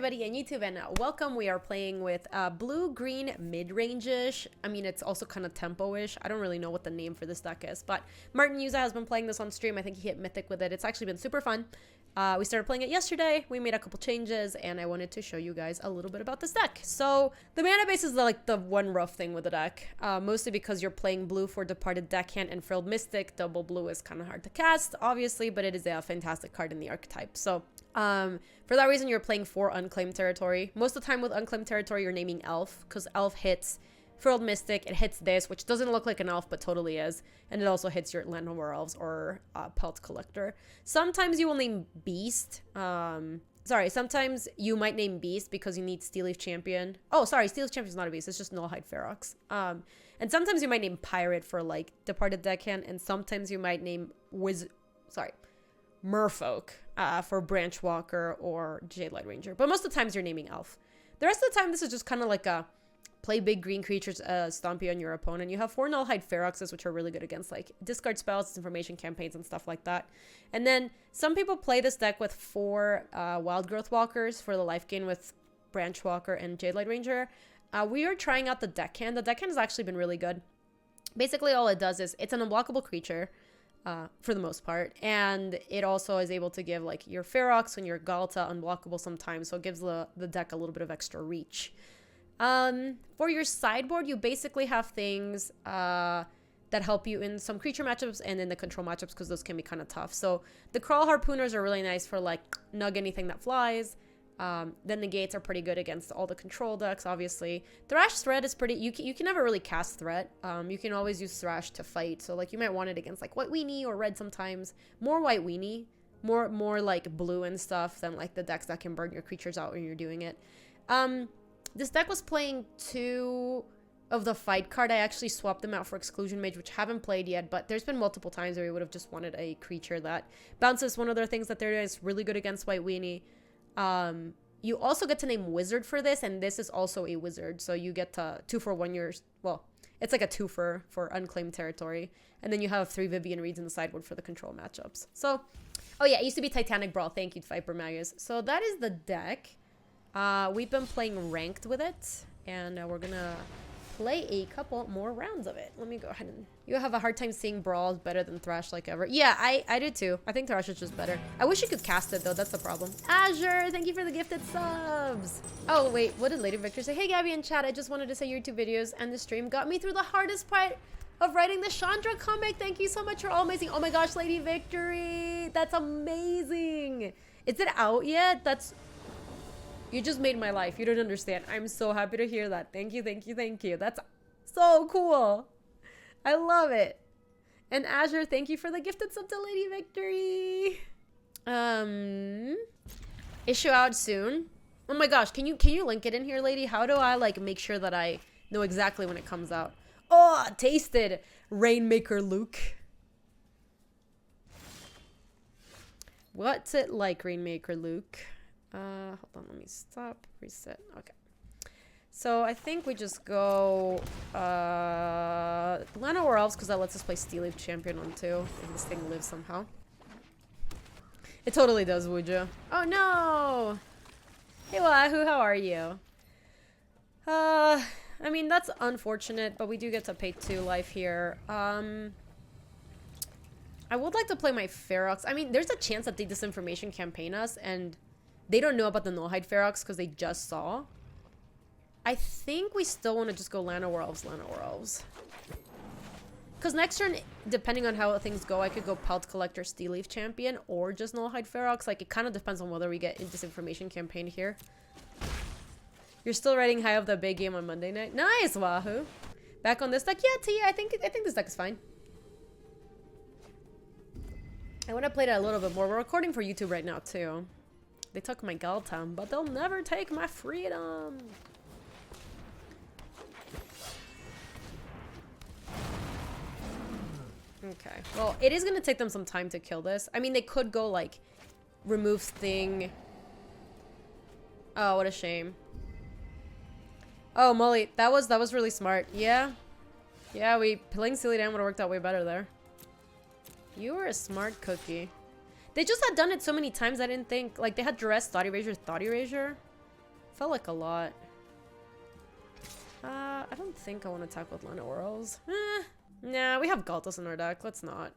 everybody on YouTube, and welcome. We are playing with blue-green mid-range-ish. I mean, it's also kind of tempo-ish. I don't really know what the name for this deck is, but Martin Yuza has been playing this on stream. I think he hit Mythic with it. It's actually been super fun. We started playing it yesterday. We made a couple changes, and I wanted to show you guys a little bit about this deck. So the mana base is the one rough thing with the deck, mostly because you're playing blue for Departed Deckhand and Frilled Mystic. Double blue is kind of hard to cast, obviously, but it is a fantastic card in the archetype. So for that reason, you're playing for Unclaimed Territory. Most of the time with Unclaimed Territory, you're naming Elf, because Elf hits Frilled Mystic, it hits this, which doesn't look like an elf, but totally is. And it also hits your Land of Elves or Pelt Collector. Sometimes you will name Beast. Sometimes you might name Beast because you need Steel Leaf Champion. Oh, sorry, Steel Leaf Champion is not a beast, it's just Nullhide Ferox. And sometimes you might name Pirate for, like, Departed Deckhand, and sometimes you might name Merfolk for Branch Walker or Jadelight Ranger. But most of the times you're naming Elf. The rest of the time, this is just kind of like a play big green creatures, stomp you on your opponent. You have 4 Nullhide Feroxes, which are really good against like discard spells, information campaigns, and stuff like that. And then some people play this deck with 4 Wild Growth Walkers for the life gain with Branch Walker and Jadelight Ranger. We are trying out the Deckhand. The Deckhand has actually been really good. Basically, all it does is it's an unblockable creature. For the most part, and it also is able to give like your Ferox and your Galta unblockable sometimes, so it gives the deck a little bit of extra reach. For your sideboard, you basically have things that help you in some creature matchups and in the control matchups, because those can be kind of tough. So the Crawl Harpooners are really nice for like nug anything that flies. Then the Gates are pretty good against all the control decks, obviously. Thrash Threat is pretty... You can never really cast Threat. You can always use Thrash to fight. So, like, you might want it against, like, White Weenie or Red sometimes. More White Weenie. More like, blue and stuff than, like, the decks that can burn your creatures out when you're doing it. This deck was playing 2 of the Fight card. I actually swapped them out for Exclusion Mage, which I haven't played yet, but there's been multiple times where we would have just wanted a creature that bounces. One of the things that they're doing is really good against White Weenie. You also get to name Wizard for this, and this is also a wizard, so you get to 2 for 1 year. Well, it's like a 2 for Unclaimed Territory, and then you have 3 Vivian Reeds in the sideboard for the control matchups. So, oh yeah, it used to be Titanic Brawl. Thank you, Viper Magus. So that is the deck. We've been playing ranked with it, and we're gonna play a couple more rounds of it. Let me go ahead and... You have a hard time seeing Brawls better than Thrash like ever. Yeah, I do too. I think Thrash is just better. I wish you could cast it though, that's the problem. Azure, thank you for the gifted subs. Oh wait, what did Lady Victor say? Hey Gabby in chat, I just wanted to say your 2 videos and the stream got me through the hardest part of writing the Chandra comic. Thank you so much, you're all amazing. Oh my gosh, Lady Victory, that's amazing. Is it out yet? You just made my life. You don't understand. I'm so happy to hear that. Thank you, thank you, thank you. That's so cool. I love it. And Azure, thank you for the gifted sub to Lady Victory. Issue out soon. Oh my gosh, can you link it in here, lady? How do I like make sure that I know exactly when it comes out? Oh, tasted Rainmaker Luke. What's it like, Rainmaker Luke? Hold on, let me stop, reset. Okay. So I think we just go Land of Elves, because that lets us play Steel Leaf Champion on 2 if this thing lives somehow. It totally does, would you? Oh no! Hey Wahoo, how are you? I mean, that's unfortunate, but we do get to pay 2 life here. I would like to play my Ferox. I mean, there's a chance that they disinformation campaign us, and they don't know about the Nullhide Ferox because they just saw. I think we still want to just go Land of Elves. Because next turn, depending on how things go, I could go Pelt Collector, Steel Leaf Champion, or just Nullhide Ferox. Like, it kind of depends on whether we get in disinformation campaign here. You're still writing high of the big game on Monday night? Nice, Wahoo! Back on this deck? Yeah, T, I think this deck is fine. I want to play it a little bit more. We're recording for YouTube right now, too. They took my Galtam, but they'll never take my freedom. Okay. Well, it is going to take them some time to kill this. I mean, they could go, like, remove thing. Oh, what a shame. Oh, Molly, that was really smart. Yeah. Yeah, playing Silly Dan would have worked out way better there. You were a smart cookie. They just had done it so many times I didn't think... Like, they had Duress, Thought Erasure, Thought Erasure. Felt like a lot. I don't think I want to attack with Lana Orals. Nah, we have Galtos in our deck. Let's not.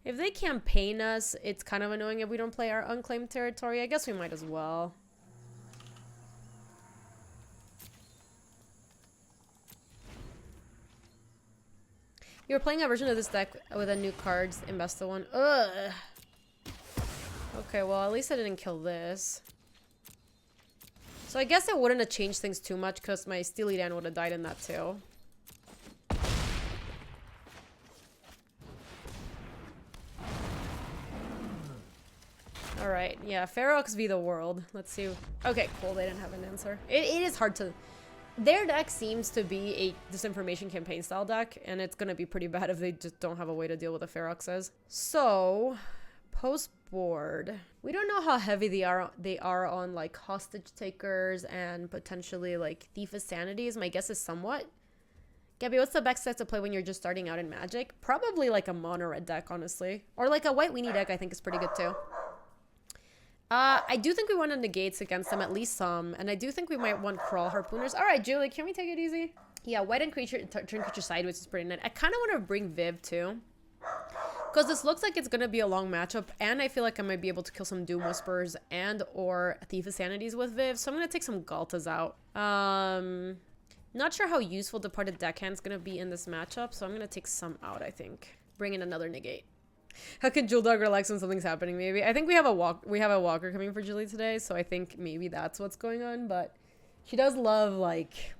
If they campaign us, it's kind of annoying if we don't play our unclaimed territory. I guess we might as well. You're playing a version of this deck with a new cards, Investa one. Ugh. Okay, well, at least I didn't kill this. So I guess it wouldn't have changed things too much because my Steely Dan would have died in that too. Alright, yeah, Ferox v the world. Let's see. Okay, cool, they didn't have an answer. It is hard to... Their deck seems to be a disinformation campaign style deck, and it's gonna be pretty bad if they just don't have a way to deal with the Feroxes. So, post board. We don't know how heavy they are on like hostage takers and potentially like Thief of Sanities. My guess is somewhat. Gaby, what's the best set to play when you're just starting out in Magic? Probably like a mono red deck, honestly. Or like a white weenie deck I think is pretty good too. I do think we want to negates against them, at least some. And I do think we might want Crawl Harpooners. All right, Julie, can we take it easy? Yeah, white and creature, turn creature sideways is pretty nice. I kind of want to bring Viv too. Because this looks like it's going to be a long matchup. And I feel like I might be able to kill some Doom Whisperers and or Thief of Sanities with Viv. So I'm going to take some Galtas out. Not sure how useful Departed Deckhand is going to be in this matchup. So I'm going to take some out, I think. Bring in another negate. How can Jewel Dog relax when something's happening? Maybe I think we have a walker coming for Julie today, so I think maybe that's what's going on. But she does love like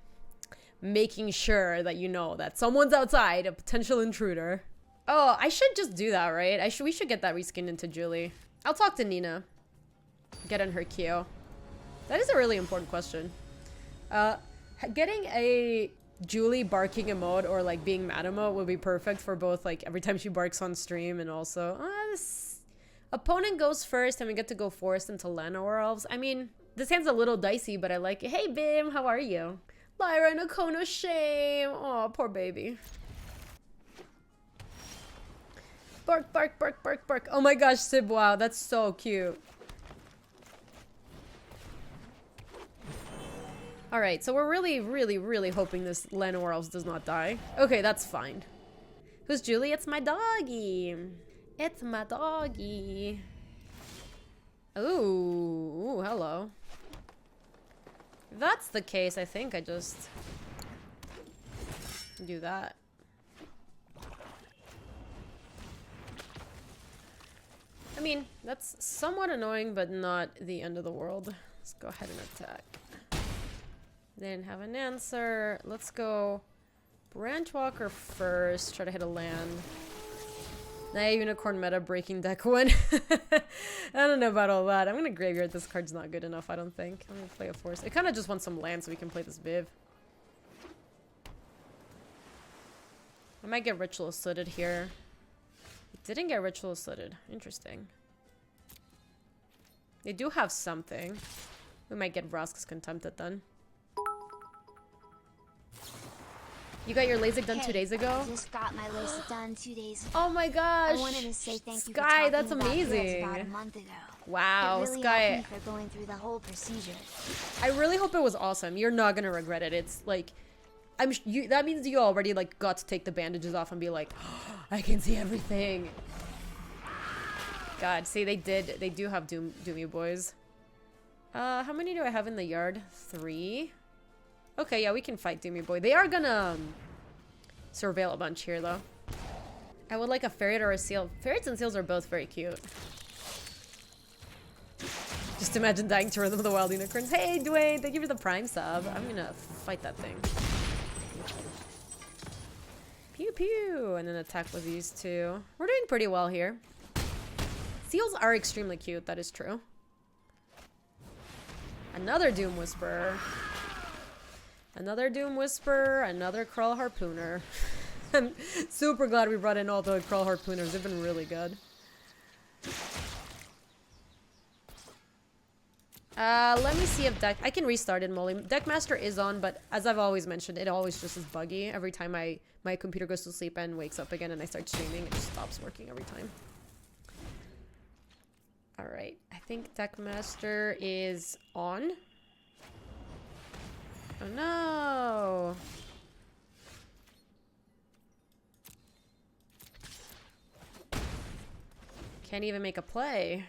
making sure that you know that someone's outside, a potential intruder. Oh, I should just do that, right? We should get that reskinned into Julie. I'll talk to Nina. Get in her queue. That is a really important question. Getting a Julie barking emote or like being mad emote would be perfect for both like every time she barks on stream and also this opponent goes first and we get to go forced into Lana or Elves. I mean, this hand's a little dicey, but I like it. Hey Bim, how are you? Lyra and Okono, shame. Oh, poor baby. Bark, bark, bark, bark, bark. Oh my gosh, Sib, wow, that's so cute. Alright, so we're really, really, really hoping this Lana Orals does not die. Okay, that's fine. Who's Julie? It's my doggy. It's my doggy. Ooh, hello. If that's the case, I think I just do that. I mean, that's somewhat annoying, but not the end of the world. Let's go ahead and attack. They didn't have an answer. Let's go Branchwalker first. Try to hit a land. Naive Unicorn meta breaking deck win. I don't know about all that. I'm gonna graveyard. This card's not good enough, I don't think. I'm gonna play a force. I kind of just want some land so we can play this Viv. I might get Ritual Slitted here. It didn't get Ritual Slitted. Interesting. They do have something. We might get Vraska's Contempted then. You got your LASIK done 2 days ago? I just got my LASIK done 2 days ago. Oh my gosh! I wanted to say thank you Sky, for that's talking amazing. about a month ago. Wow, it really Sky. helped me for going through the whole procedure. I really hope it was awesome. You're not gonna regret it. It's like, that means you already like got to take the bandages off and be like, oh, I can see everything. God, see, they do have Doomy boys. How many do I have in the yard? 3. Okay, yeah, we can fight Doomy boy. They are gonna surveil a bunch here, though. I would like a ferret or a seal. Ferrets and seals are both very cute. Just imagine dying to Rhythm of the Wild Unicorns. Hey, Dwayne, thank you for the Prime sub. I'm gonna fight that thing. Pew pew, and then attack with these two. We're doing pretty well here. Seals are extremely cute, that is true. Another Doom Whisperer. Another Doom Whisperer, another Crawl Harpooner. I'm super glad we brought in all the Crawl Harpooners. They've been really good. Let me see if I can restart it, Molly. Deckmaster is on, but as I've always mentioned, it always just is buggy. Every time my computer goes to sleep and wakes up again and I start streaming, it just stops working every time. Alright, I think Deckmaster is on. Oh no! Can't even make a play.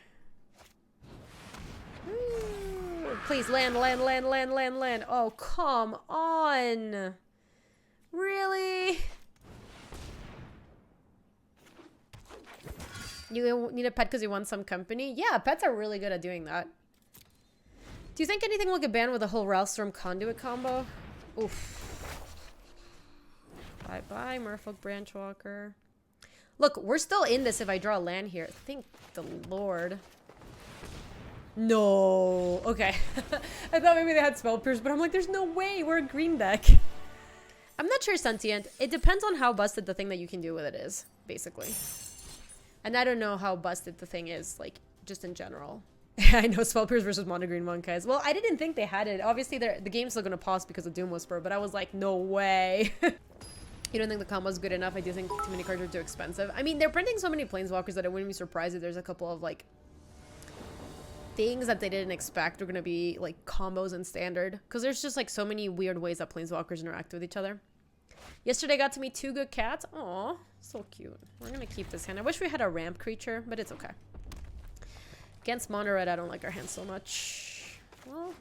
Please land. Oh, come on. Really? You need a pet because you want some company? Yeah, pets are really good at doing that. Do you think anything will get banned with the whole Ralstorm conduit combo? Oof. Bye-bye, Merfolk Branchwalker. Look, we're still in this if I draw a land here. Thank the Lord. No. Okay. I thought maybe they had Spell Pierce, but I'm like, there's no way. We're a green deck. I'm not sure, Sentient. It depends on how busted the thing that you can do with it is, basically. And I don't know how busted the thing is, like, just in general. I know Spell Pierce versus Mono Green Monk, guys. Well, I didn't think they had it. Obviously, the game's still going to pause because of Doom Whisper, but I was like, no way. You don't think the combo's good enough? I do think too many cards are too expensive. I mean, they're printing so many Planeswalkers that I wouldn't be surprised if there's a couple of, like, things that they didn't expect are going to be, like, combos in Standard. Because there's just, like, so many weird ways that Planeswalkers interact with each other. Yesterday I got to meet 2 good cats. Aw, so cute. We're going to keep this hand. I wish we had a ramp creature, but it's okay. Against Mono Red, I don't like our hand so much. Well,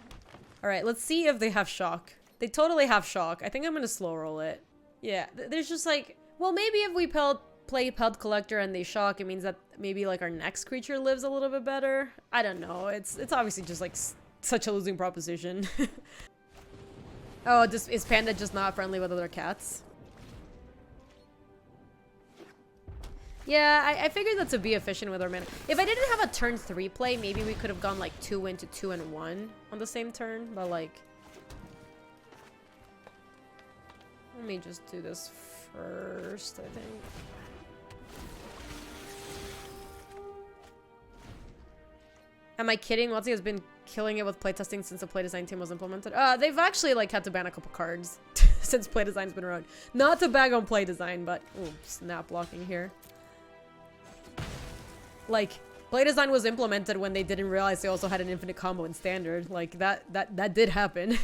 alright, let's see if they have Shock. They totally have Shock. I think I'm going to slow roll it. Yeah, there's just like, well, maybe if we play Pelt Collector and they Shock, it means that maybe like our next creature lives a little bit better. I don't know. It's obviously just like such a losing proposition. Oh, is Panda just not friendly with other cats? Yeah, I figured that to be efficient with our mana. If I didn't have a turn 3 play, maybe we could have gone like 2 into 2 and 1 on the same turn, but like... Let me just do this first, I think. Am I kidding? Watsy has been killing it with playtesting since the play design team was implemented. They've actually like had to ban a couple cards since play design's been around. Not to bag on play design, but ooh, snap blocking here. Like, play design was implemented when they didn't realize they also had an infinite combo in Standard. Like that did happen.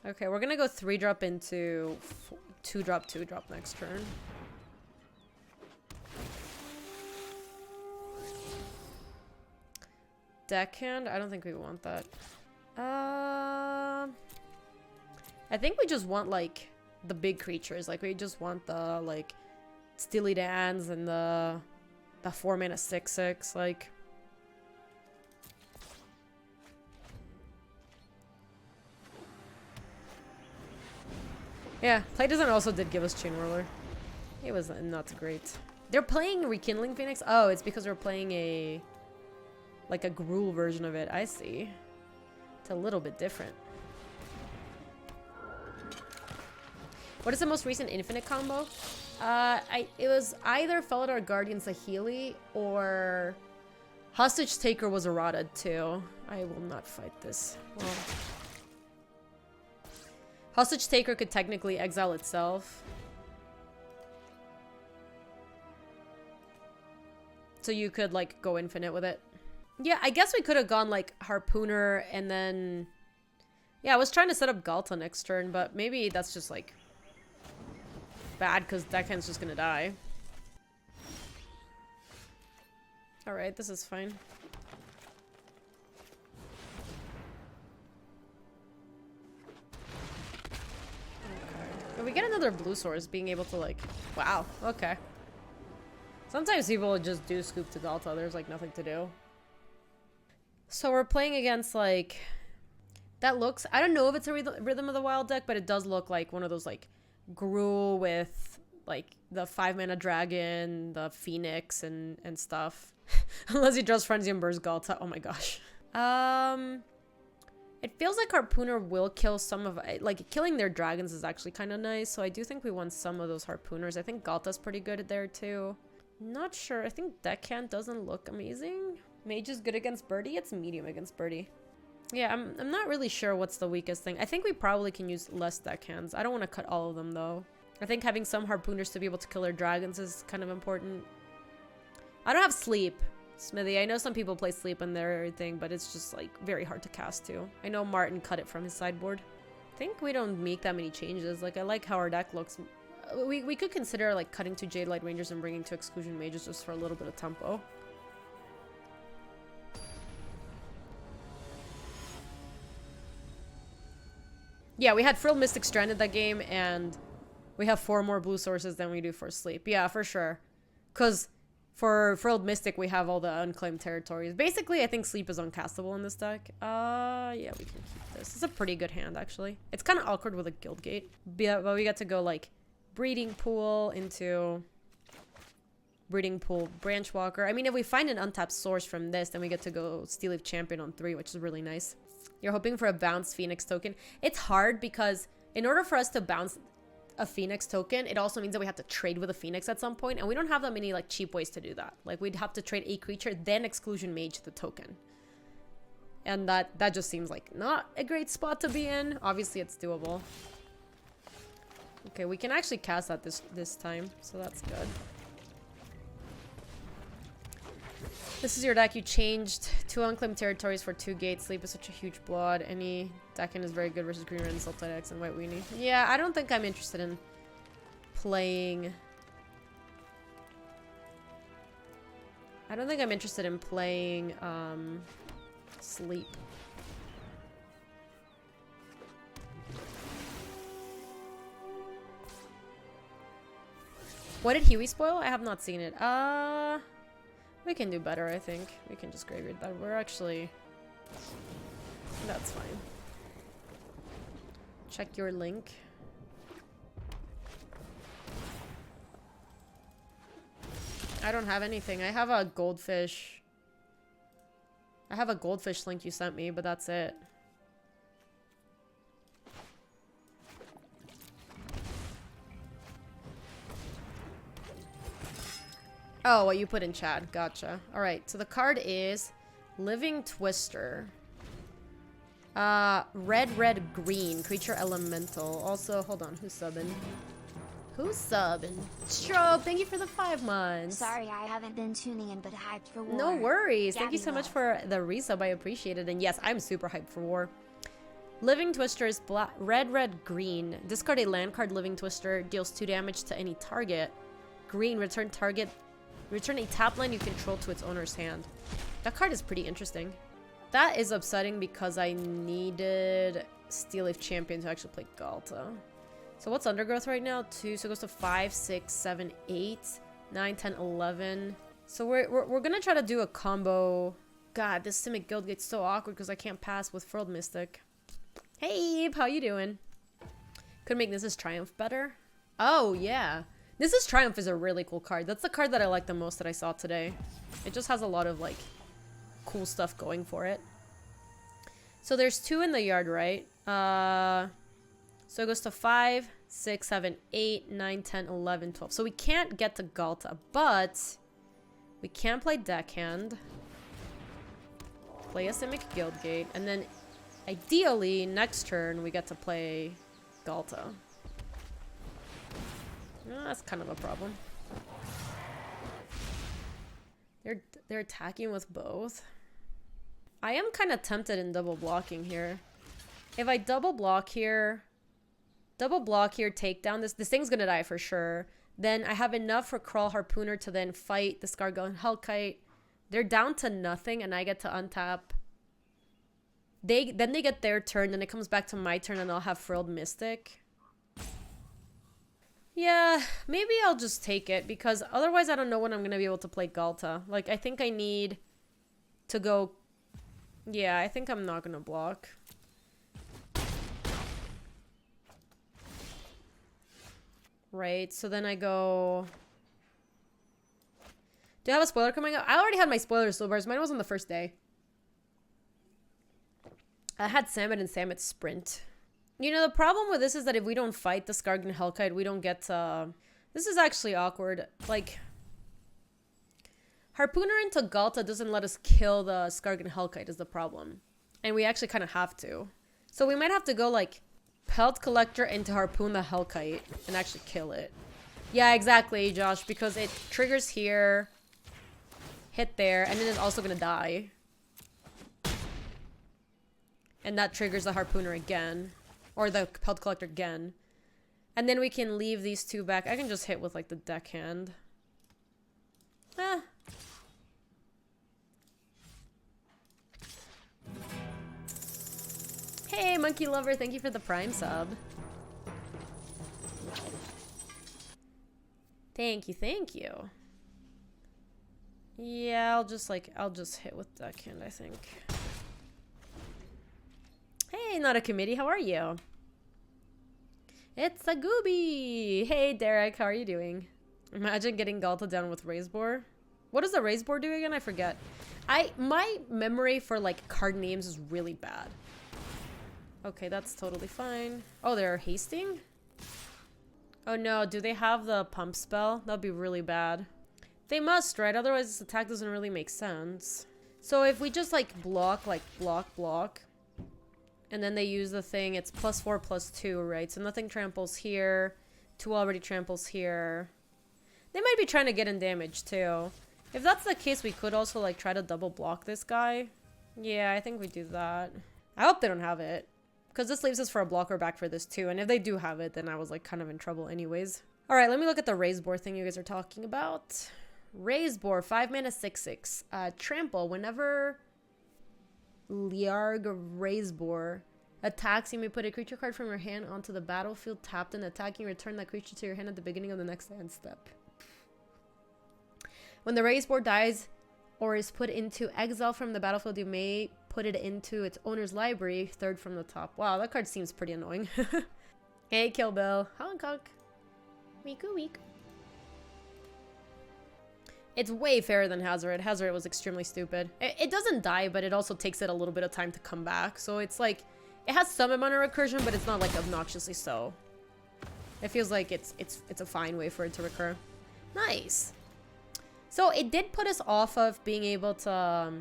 Okay, we're gonna go 3-drop into 2-drop, 2-drop next turn. Deckhand? I don't think we want that. I think we just want, like, the big creatures. Like, we just want the, like, Steely Dans and the 4-mana 6/6, like... Yeah, play design also did give us Chain Whirler. It was not great. They're playing Rekindling Phoenix? Oh, it's because we're playing a... like a Gruul version of it. I see. It's a little bit different. What is the most recent Infinite combo? It was either Felidar Guardian Saheeli or Hostage Taker was errata too. I will not fight this. Well... Hostage Taker could technically exile itself. So you could, like, go infinite with it. Yeah, I guess we could have gone, like, Harpooner and then... Yeah, I was trying to set up Galta next turn, but maybe that's just, like, bad because Deckhand's just gonna die. Alright, this is fine. We get another blue source, being able to, like... Wow, okay. Sometimes people just do scoop to Galta. There's, like, nothing to do. So we're playing against, like... That looks... I don't know if it's a Rhythm of the Wild deck, but it does look like one of those, like, Gruul with, like, the 5-mana dragon, the Phoenix, and stuff. Unless he draws Frenzy and Burst Galta. Oh my gosh. It feels like Harpooner will kill some of... Like, killing their dragons is actually kind of nice, so I do think we want some of those Harpooners. I think Galta's pretty good there, too. Not sure. I think Deckhand doesn't look amazing. Mage is good against Birdie? It's medium against Birdie. Yeah, I'm not really sure what's the weakest thing. I think we probably can use less deckhands. I don't want to cut all of them, though. I think having some harpooners to be able to kill our dragons is kind of important. I don't have sleep, Smithy. I know some people play sleep on their thing, but it's just, like, very hard to cast, too. I know Martin cut it from his sideboard. I think we don't make that many changes. Like, I like how our deck looks. We could consider, like, cutting 2 Jade Light Rangers and bringing 2 Exclusion Mages just for a little bit of tempo. Yeah, we had Frilled Mystic stranded that game, and we have 4 more blue sources than we do for sleep. Yeah, for sure. Because for Frilled Mystic, we have all the unclaimed territories. Basically, I think sleep is uncastable in this deck. Yeah, we can keep this. It's a pretty good hand, actually. It's kind of awkward with a Guild Gate. But we get to go, like, Breeding Pool into Breeding Pool Branch Walker. I mean, if we find an untapped source from this, then we get to go Steel Leaf Champion on 3, which is really nice. You're hoping for a bounce Phoenix token. It's hard because in order for us to bounce a Phoenix token, it also means that we have to trade with a Phoenix at some point, and we don't have that many like cheap ways to do that. Like we'd have to trade a creature, then Exclusion Mage the token. And that just seems like not a great spot to be in. Obviously it's doable. Okay, we can actually cast that this time, so that's good. This is your deck. You changed 2 unclaimed territories for 2 gates. Sleep is such a huge blood. Any deckhand is very good versus Green Red, Sultai X, and White Weenie. Yeah, I don't think I'm interested in playing... I don't think I'm interested in playing Sleep. What did Huey spoil? I have not seen it. We can do better, I think. We can just graveyard that. We're actually... That's fine. Check your link. I don't have anything. I have a goldfish. I have a goldfish link you sent me, but that's it. Oh, what you put in chat. Gotcha. Alright, so the card is Living Twister. Red, green. Creature elemental. Also, hold on. Who's subbing? Who's subbing? Strobe, thank you for the 5 months. Sorry, I haven't been tuning in, but hyped for war. No worries. Gaby Thank you so much love. for the resub. I appreciate it. And yes, I'm super hyped for war. Living Twister is red, green. Discard a land card. Living Twister deals 2 damage to any target. Green, return a tap line you control to its owner's hand. That card is pretty interesting. That is upsetting because I needed Steel Leaf Champion to actually play Galta. So what's Undergrowth right now? 2, so it goes to 5, 6, 7, 8, 9, 10, 11. So we're gonna try to do a combo. God, this Simic Guild Gate's so awkward because I can't pass with Frilled Mystic. Hey, how you doing? Could make Nissa's Triumph better. Oh, yeah. Nissa's Triumph is a really cool card. That's the card that I like the most that I saw today. It just has a lot of, like, cool stuff going for it. So there's 2 in the yard, right? So it goes to 5, 6, 7, 8, 9, 10, 11, 12. So we can't get to Galta, but we can play Deckhand. Play a Simic Guildgate, and then ideally, next turn, we get to play Galta. That's kind of a problem. They're attacking with both. I am kind of tempted in double blocking here. If I double block here, takedown, this thing's gonna die for sure. Then I have enough for Crawl Harpooner to then fight the Scargo Hellkite. They're down to nothing, and I get to untap. Then they get their turn, and it comes back to my turn, and I'll have Frilled Mystic. Yeah, maybe I'll just take it, because otherwise I don't know when I'm going to be able to play Galta. Like, I think I need to go... Yeah, I think I'm not going to block. Right, so then I go... Do I have a spoiler coming up? I already had my spoiler so bars. Mine was on the first day. I had Samet and Samet Sprint. You know, the problem with this is that if we don't fight the Scargan Hellkite, we don't get to... This is actually awkward. Like, Harpooner into Galta doesn't let us kill the Skargan Hellkite is the problem. And we actually kind of have to. So we might have to go like Pelt Collector into Harpoon the Hellkite and actually kill it. Yeah, exactly, Josh, because it triggers here, hit there, and then it's also gonna die. And that triggers the Harpooner again. Or the Pelt Collector again. And then we can leave these two back. I can just hit with like the deckhand. Ah. Hey, Monkey Lover, thank you for the Prime sub. Thank you, thank you. Yeah, I'll just hit with deckhand, I think. Hey, not a committee, how are you? It's a Gaby! Hey, Derek, how are you doing? Imagine getting Galta down with Razebore. What does the Razebore do again? I forget. My memory for, like, card names is really bad. Okay, that's totally fine. Oh, they're hasting? Oh no, do they have the pump spell? That'd be really bad. They must, right? Otherwise this attack doesn't really make sense. So if we just like block, and then they use the thing, it's +4/+2, right? So nothing tramples here. 2 already tramples here. They might be trying to get in damage too. If that's the case, we could also like try to double block this guy. Yeah, I think we do that. I hope they don't have it. Because this leaves us for a blocker back for this too. And if they do have it, then I was like kind of in trouble anyways. Alright, let me look at the Razebore thing you guys are talking about. Razebore, 5 mana 6/6. Trample. Whenever Liarg Razebore attacks, you may put a creature card from your hand onto the battlefield tapped and attacking. Return that creature to your hand at the beginning of the next hand step. When the Razebore dies or is put into exile from the battlefield, you may put it into its owner's library, 3rd from the top. Wow, that card seems pretty annoying. Hey, Kill Bill. Hong Kong. Miku Miku. It's way fairer than Hazoret. Hazoret was extremely stupid. It doesn't die, but it also takes it a little bit of time to come back. So it's like, it has some amount of recursion, but it's not like obnoxiously so. It feels like it's a fine way for it to recur. Nice. So it did put us off of being able to...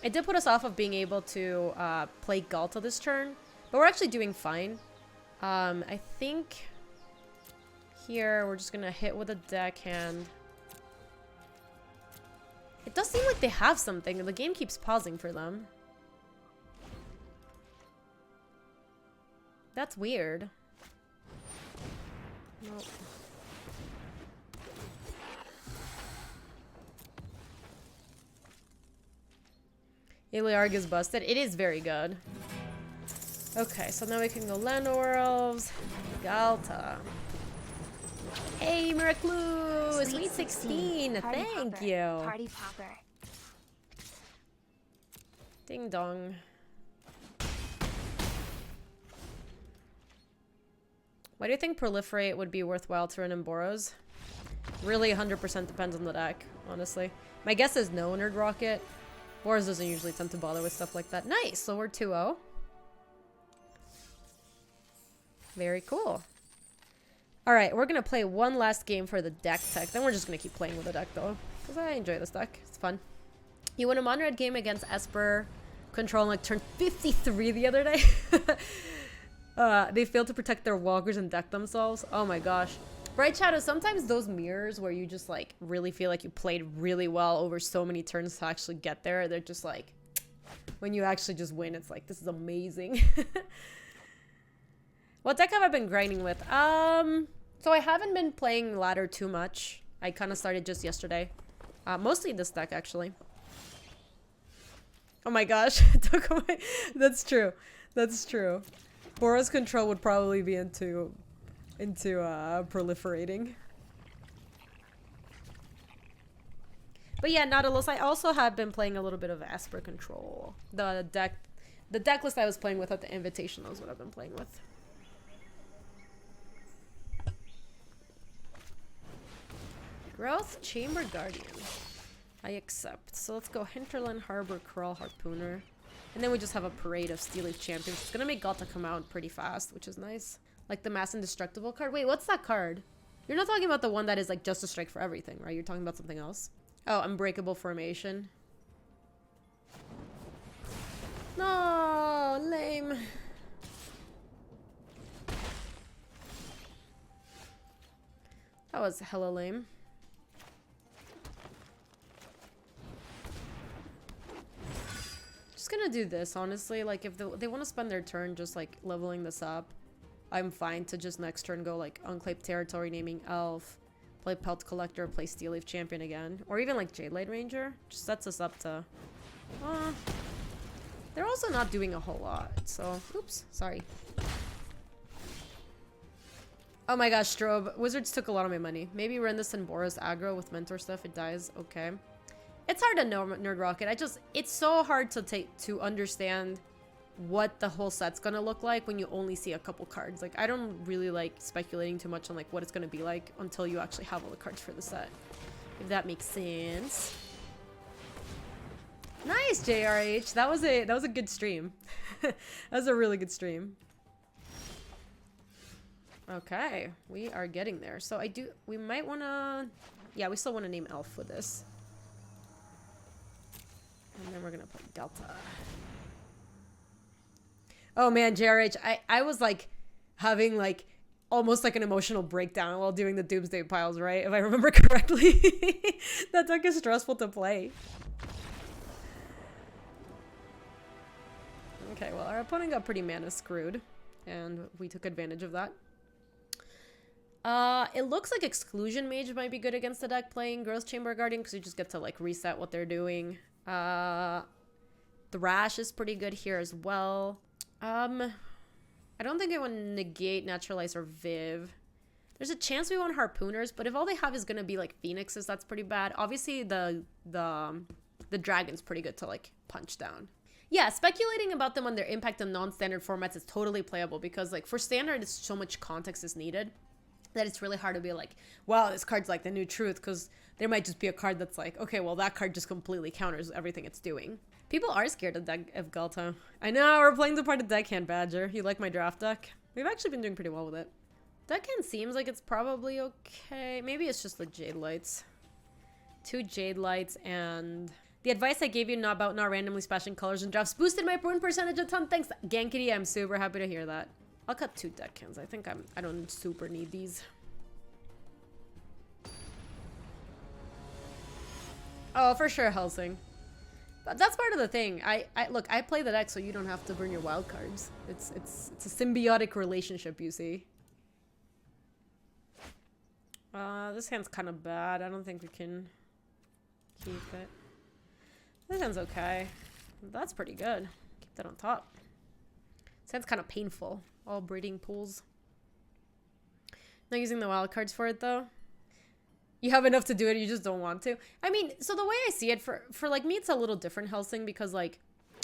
It did put us off of being able to play Galta this turn, but we're actually doing fine. I think here we're just gonna hit with a deckhand. It does seem like they have something, and the game keeps pausing for them. That's weird. Nope. Iliarg is busted. It is very good. Okay, so now we can go Landorelves. Galta. Hey, Miraclu! Sweet 16! Party Thank popper. you! Party popper. Ding dong. Why do you think Proliferate would be worthwhile to run in Boros? Really 100% depends on the deck, honestly. My guess is no Nerd Rocket. Boros doesn't usually tend to bother with stuff like that. Nice! So we're 2-0. Very cool. Alright, we're gonna play one last game for the deck tech. Then we're just gonna keep playing with the deck, though. Because I enjoy this deck. It's fun. You won a Monrad game against Esper Control on like turn 53 the other day. They failed to protect their walkers and deck themselves. Oh my gosh. Bright Shadow, sometimes those mirrors where you just like really feel like you played really well over so many turns to actually get there, they're just like, when you actually just win, it's like, this is amazing. What deck have I been grinding with? So I haven't been playing ladder too much. I kind of started just yesterday. Mostly this deck, actually. Oh my gosh. Took away. That's true. That's true. Boros Control would probably be into proliferating. But yeah, Nautilus, I also have been playing a little bit of Esper Control. The deck list I was playing with at the Invitational is what I've been playing with. Growth Chamber Guardian. I accept. So let's go Hinterland, Harbor, Crawl, Harpooner. And then we just have a parade of Steel Leaf Champions. It's gonna make Galta come out pretty fast, which is nice. Like the Mass Indestructible card. Wait, what's that card? You're not talking about the one that is like just a strike for everything, right? You're talking about something else. Oh, unbreakable formation. No, lame. That was hella lame. Just gonna do this, honestly. Like, if they want to spend their turn just, like, leveling this up, I'm fine to just next turn go, like, Unclaimed Territory, naming Elf, play Pelt Collector, play Steel Leaf Champion again. Or even, like, Jade Light Ranger. Just sets us up to... they're also not doing a whole lot, so... Oops, sorry. Oh my gosh, Strobe. Wizards took a lot of my money. Maybe run this in Boros aggro with mentor stuff. It dies. Okay. It's hard to know, Nerd Rocket. It's so hard to understand what the whole set's gonna look like when you only see a couple cards. Like, I don't really like speculating too much on like what it's gonna be like until you actually have all the cards for the set. If that makes sense. Nice, JRH. That was a good stream. That was a really good stream. Okay, we are getting there. So we might want to, yeah, we still want to name Elf with this. And then we're going to play Delta. Oh man, JRH, I was like having like almost like an emotional breakdown while doing the Doomsday Piles, right? If I remember correctly. That's like stressful to play. Okay, well, our opponent got pretty mana screwed, and we took advantage of that. It looks like Exclusion Mage might be good against the deck playing Growth Chamber Guardian, because you just get to, like, reset what they're doing. Thrash is pretty good here as well. I don't think I want to negate Naturalize or Viv. There's a chance we want Harpooners, but if all they have is going to be, like, Phoenixes, that's pretty bad. Obviously, the Dragon's pretty good to, like, punch down. Yeah, speculating about them on their impact on non-standard formats is totally playable, because, like, for standard, it's so much context is needed that it's really hard to be like, wow, this card's like the new truth, because there might just be a card that's like, okay, well, that card just completely counters everything it's doing. People are scared of Galta. I know, we're playing the part of Deckhand Badger. You like my draft deck? We've actually been doing pretty well with it. Deckhand seems like it's probably okay. Maybe it's just the Jade Lights. 2 Jade Lights, and the advice I gave you about not randomly splashing colors and drafts boosted my win percentage a ton. Thanks, Gankity. I'm super happy to hear that. I'll cut 2 Deckhands. I think I don't super need these. Oh, for sure, Helsing. But that's part of the thing. Look, I play the deck so you don't have to burn your wild cards. It's a symbiotic relationship, you see. This hand's kind of bad. I don't think we can keep it. This hand's okay. That's pretty good. Keep that on top. This hand's kind of painful. All breeding pools. Not using the wild cards for it though. You have enough to do it, you just don't want to. I mean, so the way I see it, for like me, it's a little different, Helsing, because like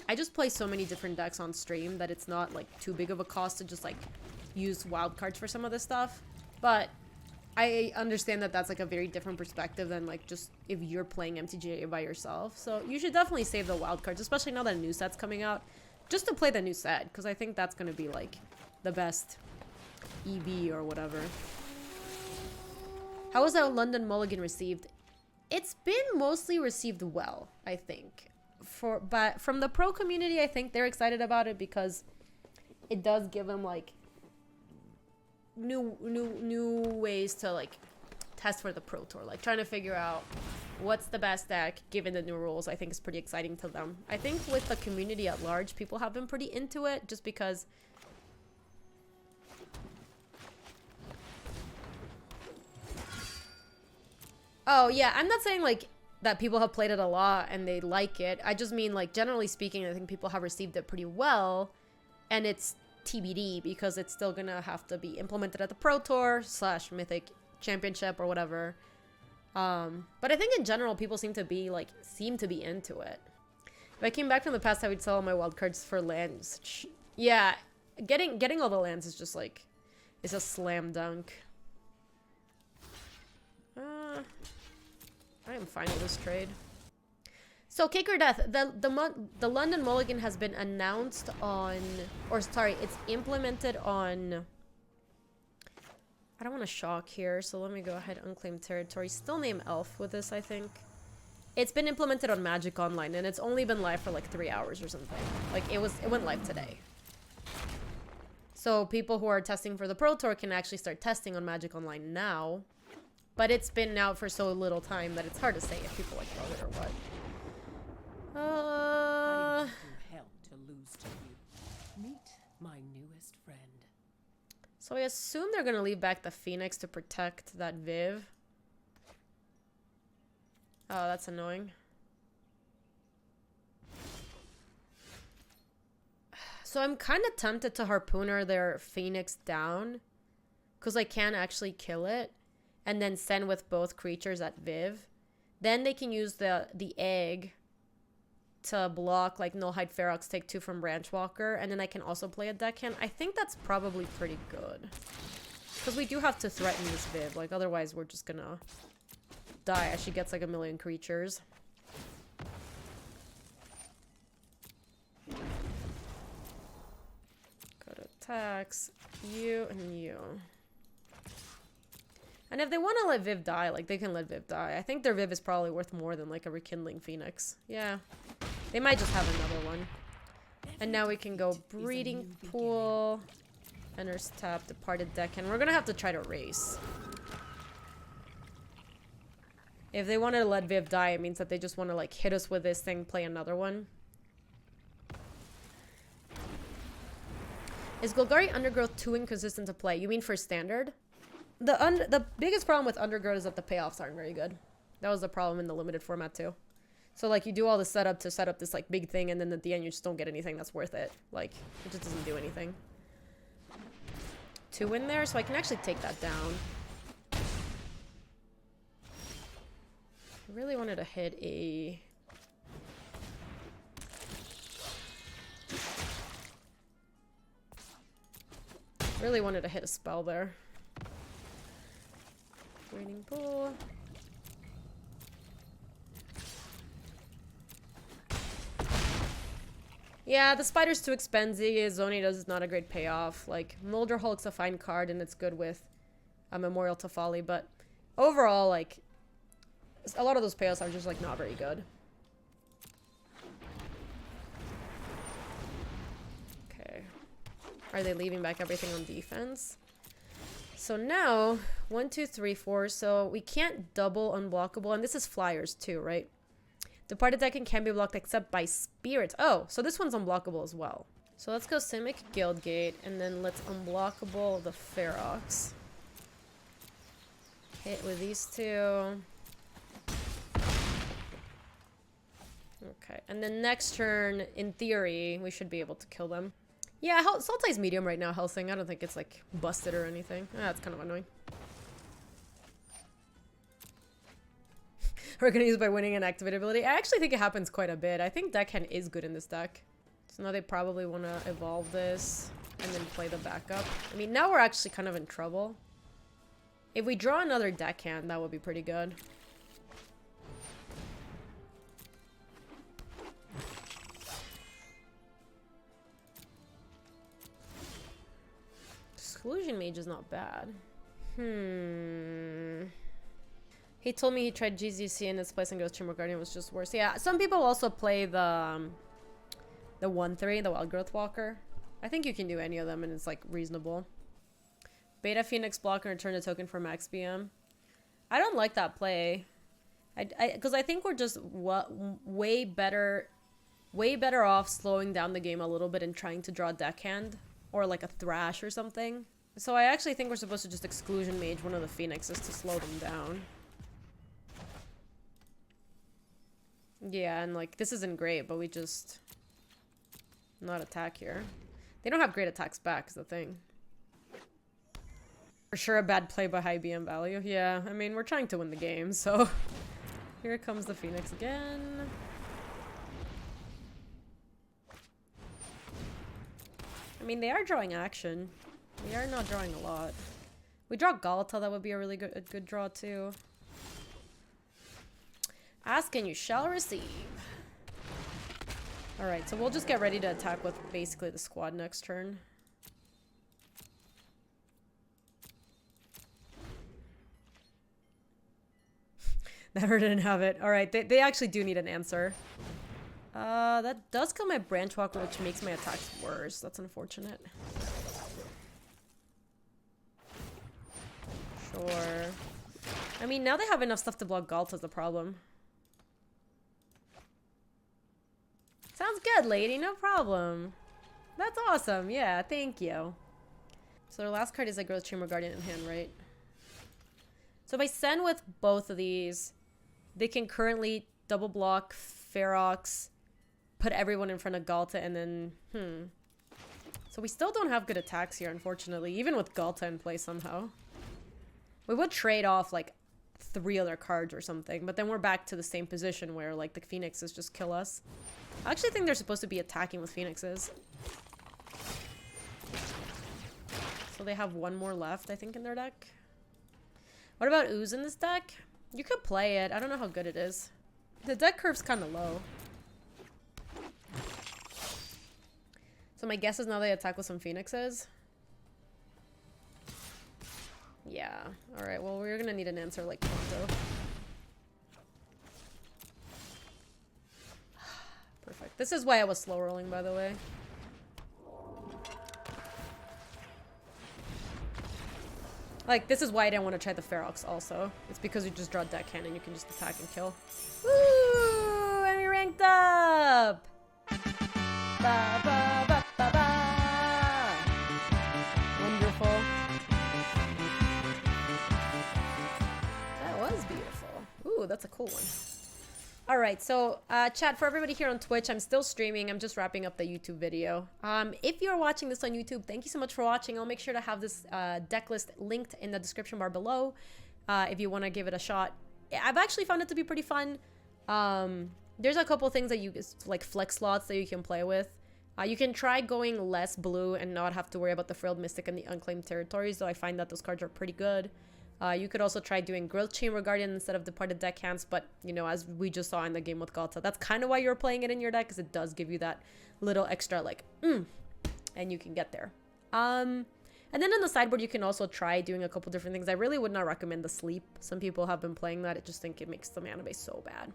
I just play so many different decks on stream that it's not like too big of a cost to just like use wild cards for some of this stuff. But I understand that that's like a very different perspective than like just if you're playing MTG by yourself. So you should definitely save the wild cards, especially now that a new set's coming out, just to play the new set, because I think that's going to be like the best EV or whatever. How was that London Mulligan received? It's been mostly received well, I think. But from the pro community, I think they're excited about it because it does give them like new ways to like test for the pro tour, like trying to figure out what's the best deck given the new rules. I think is pretty exciting to them. I think with the community at large, people have been pretty into it just because oh yeah, I'm not saying like that people have played it a lot and they like it. I just mean like generally speaking, I think people have received it pretty well, and it's TBD because it's still gonna have to be implemented at the Pro Tour / Mythic Championship or whatever. But I think in general, people seem to be into it. If I came back from the past, I would sell all my wild cards for lands. Yeah, getting all the lands is just like, it's a slam dunk. I am fine with this trade. So, Cake or Death, the London Mulligan has been announced on, or sorry, it's implemented on, I don't want to shock here, so let me go ahead and unclaim territory. Still name Elf with this, I think. It's been implemented on Magic Online, and it's only been live for like 3 hours or something. Like, it went live today. So people who are testing for the Pro Tour can actually start testing on Magic Online now. But it's been out for so little time that it's hard to say if people like love it or what. I didn't do hell to lose to you. Meet my newest friend. So I assume they're gonna leave back the Phoenix to protect that Viv. Oh, that's annoying. So I'm kind of tempted to Harpooner their Phoenix down, because I can actually kill it, and then send with both creatures at Viv. Then they can use the egg to block like Nullhide Ferox, take 2 from Branchwalker, and then I can also play a deckhand. I think that's probably pretty good, because we do have to threaten this Viv. Like, otherwise we're just gonna die as she gets like a million creatures. Go to attacks, you and you. And if they want to let Viv die, like, they can let Viv die. I think their Viv is probably worth more than like a Rekindling Phoenix. Yeah. They might just have another one. And now we can go Breeding Pool. Enters tap, Departed Deckhand. We're gonna have to try to race. If they wanted to let Viv die, it means that they just want to like hit us with this thing, play another one. Is Golgari Undergrowth too inconsistent to play? You mean for standard? The biggest problem with Undergrowth is that the payoffs aren't very good. That was the problem in the limited format too. So like you do all the setup to set up this like big thing, and then at the end you just don't get anything that's worth it. Like, it just doesn't do anything. 2 in there, so I can actually take that down. I really wanted to hit a... Really wanted to hit a spell there. Breeding Pool. Yeah, the spider's too expensive. Zoni does not a great payoff. Like, Mulder Hulk's a fine card, and it's good with a Memorial to Folly, but overall, like, a lot of those payoffs are just, like, not very good. Okay. Are they leaving back everything on defense? So now, 1, 2, 3, 4. So we can't double unblockable, and this is flyers too, right? Departed Deckhand can be blocked except by spirits. Oh, so this one's unblockable as well. So let's go Simic Guildgate, and then let's unblockable the Ferox. Hit with these 2. Okay, and then next turn, in theory, we should be able to kill them. Yeah, Sultai's medium right now, Helsing. I don't think it's, like, busted or anything. Ah, that's kind of annoying. We're gonna use it by winning an activate ability. I actually think it happens quite a bit. I think Deckhand is good in this deck. So now they probably want to evolve this and then play the backup. I mean, now we're actually kind of in trouble. If we draw another Deckhand, that would be pretty good. Exclusion Mage is not bad. He told me he tried GZC in its place and Ghost Chamber Guardian was just worse. Yeah, some people also play the 1/3, the Wild Growth Walker. I think you can do any of them and it's like reasonable. Beta Phoenix block and return a token for max BM. I don't like that play. Because I think we're just way better off slowing down the game a little bit and trying to draw Deckhand or like a Thrash or something. So I actually think we're supposed to just Exclusion Mage one of the Phoenixes to slow them down. Yeah, and like this isn't great, but we just not attack here. They don't have great attacks back is the thing. For sure a bad play by high BM value. Yeah, I mean we're trying to win the game, so here comes the Phoenix again. I mean they are drawing action. We are not drawing a lot. We draw Galata, that would be a really good draw too. Ask and you shall receive. Alright, so we'll just get ready to attack with basically the squad next turn. Never didn't have it. All right, they actually do need an answer. That does kill my Branch Walker, which makes my attacks worse. That's unfortunate. Sure. I mean, now they have enough stuff to block Galt is the problem. Sounds good, lady. No problem. That's awesome. Yeah, thank you. So their last card is like Growth Chamber Guardian in hand, right? So if I send with both of these, they can currently double block Ferox, put everyone in front of Galta, and then, So we still don't have good attacks here, unfortunately, even with Galta in play somehow. We would trade off, like, 3 other cards or something, but then we're back to the same position where, like, the Phoenixes just kill us. I actually think they're supposed to be attacking with Phoenixes. So they have 1 more left, I think, in their deck. What about Ooze in this deck? You could play it. I don't know how good it is. The deck curve's kind of low. So my guess is now they attack with some Phoenixes. Yeah. Alright, well, we're gonna need an answer like pronto. Perfect. This is why I was slow rolling, by the way. Like, this is why I didn't want to try the Ferox also. It's because you just draw deckhand and you can just attack and kill. Woo! And we ranked up! Ba, ba, ba, ba, ba. Wonderful. That was beautiful. Ooh, that's a cool one. All right, so chat, for everybody here on Twitch, I'm still streaming. I'm just wrapping up the YouTube video. If you're watching this on YouTube, thank you so much for watching. I'll make sure to have this deck list linked in the description bar below if you want to give it a shot. I've actually found it to be pretty fun. There's a couple things that you, like flex slots that you can play with. You can try going less blue and not have to worry about the Frilled Mystic and the Unclaimed Territories, though I find that those cards are pretty good. You could also try doing Growth Chamber Guardian instead of Departed Deckhands, but, you know, as we just saw in the game with Galta, that's kind of why you're playing it in your deck, because it does give you that little extra, like, and you can get there. And then on the sideboard, you can also try doing a couple different things. I really would not recommend the Sleep. Some people have been playing that. I just think it makes the mana base so bad.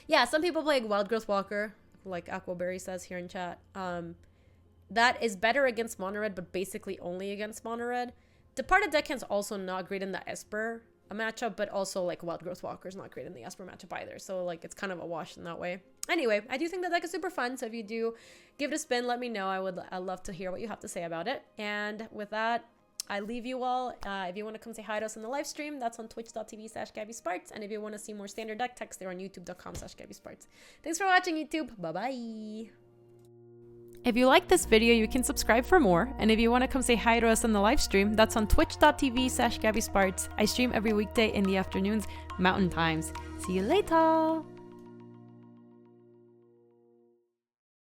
Yeah, some people play Wild Growth Walker, like Aquaberry says here in chat. That is better against Mono Red, but basically only against Mono Red. Departed Deckhand's also not great in the Esper matchup, but also like Wild Growth Walker's not great in the Esper matchup either. So like it's kind of a wash in that way. Anyway, I do think the deck is super fun. So if you do give it a spin, let me know. I'd love to hear what you have to say about it. And with that, I leave you all. If you want to come say hi to us in the live stream, that's on twitch.tv/GabySpartz. And if you want to see more standard deck text, they're on youtube.com/GabySpartz. Thanks for watching, YouTube. Bye-bye. If you like this video, you can subscribe for more. And if you want to come say hi to us on the live stream, that's on twitch.tv/GabySpartz. I stream every weekday in the afternoons, Mountain Times. See you later!